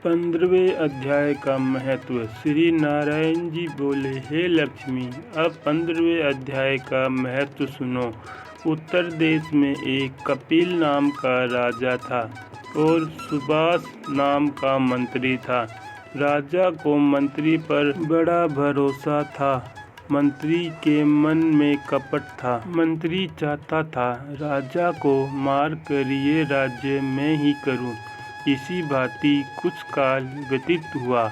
15वें अध्याय का महत्व। श्री नारायण जी बोले, हे लक्ष्मी, अब 15वें अध्याय का महत्व सुनो। उत्तर देश में एक कपिल नाम का राजा था और सुबास नाम का मंत्री था। राजा को मंत्री पर बड़ा भरोसा था। मंत्री के मन में कपट था। मंत्री चाहता था राजा को मार कर ये राज्य मैं ही करूं। इसी भांति कुछ काल व्यतीत हुआ।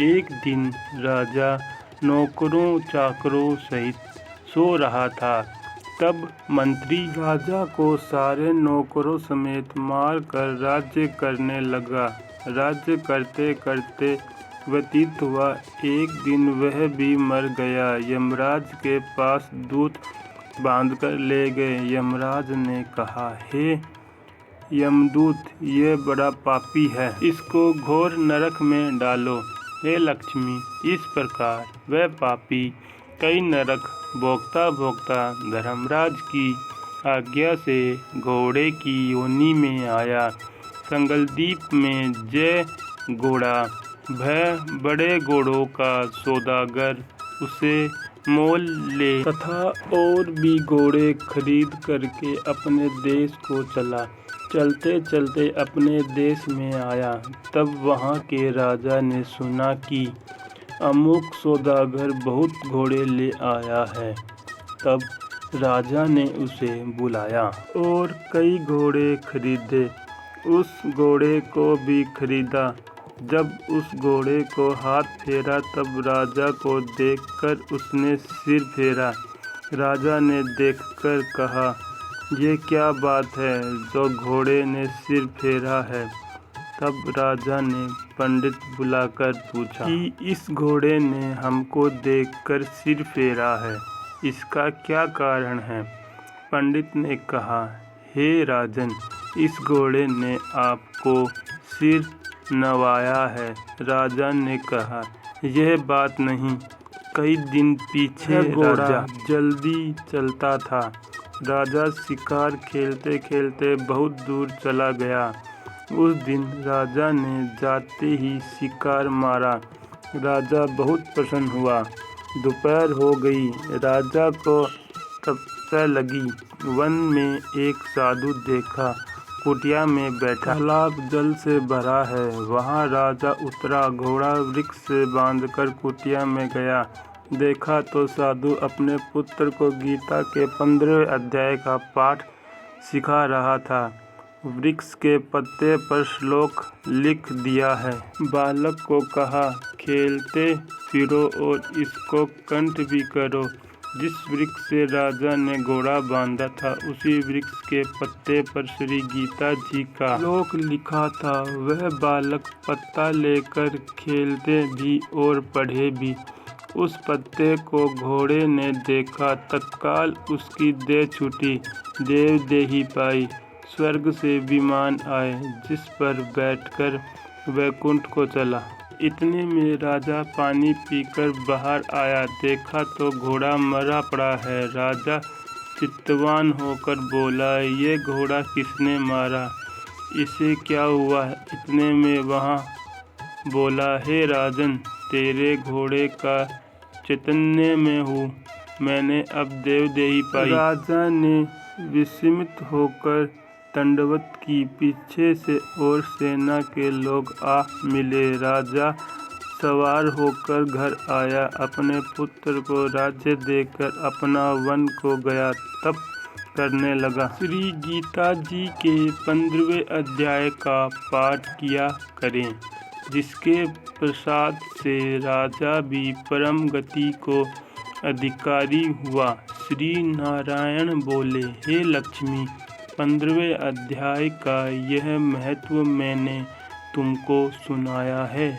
एक दिन राजा नौकरों चाकरों सहित सो रहा था। तब मंत्री राजा को सारे नौकरों समेत मार कर राज्य करने लगा। राज्य करते करते व्यतीत हुआ। एक दिन वह भी मर गया। यमराज के पास दूत बांधकर ले गए। यमराज ने कहा, हे यमदूत, ये बड़ा पापी है, इसको घोर नरक में डालो। हे लक्ष्मी, इस प्रकार वह पापी कई नरक भोगता भोगता धर्मराज की आज्ञा से घोड़े की योनि में आया। संगलदीप में जय घोड़ा भय बड़े घोड़ों का सौदागर उसे मोल ले तथा और भी घोड़े खरीद करके अपने देश को चला। चलते चलते अपने देश में आया। तब वहाँ के राजा ने सुना कि अमुक सौदागर बहुत घोड़े ले आया है। तब राजा ने उसे बुलाया और कई घोड़े खरीदे। उस घोड़े को भी खरीदा। जब उस घोड़े को हाथ फेरा तब राजा को देखकर उसने सिर फेरा। राजा ने देखकर कहा, ये क्या बात है जो घोड़े ने सिर फेरा है। तब राजा ने पंडित बुलाकर पूछा कि इस घोड़े ने हमको देखकर सिर फेरा है, इसका क्या कारण है। पंडित ने कहा, हे राजन, इस घोड़े ने आपको सिर नवाया है। राजा ने कहा, यह बात नहीं, कई दिन पीछे घोड़ा जल्दी चलता था। राजा शिकार खेलते खेलते बहुत दूर चला गया। उस दिन राजा ने जाते ही शिकार मारा। राजा बहुत प्रसन्न हुआ। दोपहर हो गई। राजा को तपस्या लगी। वन में एक साधु देखा, कुटिया में बैठा। तालाब जल से भरा है। वहाँ राजा उतरा, घोड़ा वृक्ष से बांधकर कुटिया में गया। देखा तो साधु अपने पुत्र को गीता के 15वें अध्याय का पाठ सिखा रहा था। वृक्ष के पत्ते पर श्लोक लिख दिया है। बालक को कहा, खेलते फिरो और इसको कंठ भी करो। जिस वृक्ष से राजा ने घोड़ा बांधा था, उसी वृक्ष के पत्ते पर श्री गीता जी का श्लोक लिखा था। वह बालक पत्ता लेकर खेलते भी और पढ़े भी। उस पत्ते को घोड़े ने देखा, तत्काल उसकी देह छूटी, देव देही पाई। स्वर्ग से विमान आए, जिस पर बैठकर वैकुंठ को चला। इतने में राजा पानी पीकर बाहर आया। देखा तो घोड़ा मरा पड़ा है। राजा चित्तवान होकर बोला, ये घोड़ा किसने मारा, इसे क्या हुआ। इतने में वहाँ बोला, हे राजन, तेरे घोड़े का चैतन्य में हूँ, मैंने अब देवदेही पाई। राजा ने विस्मित होकर दंडवत की। पीछे से और सेना के लोग आ मिले। राजा सवार होकर घर आया। अपने पुत्र को राज्य देकर अपना वन को गया। तप करने लगा। श्री गीता जी के 15वें अध्याय का पाठ किया करें, जिसके प्रसाद से राजा भी परम गति को अधिकारी हुआ। श्री नारायण बोले, हे लक्ष्मी, 15वें अध्याय का यह महत्व मैंने तुमको सुनाया है।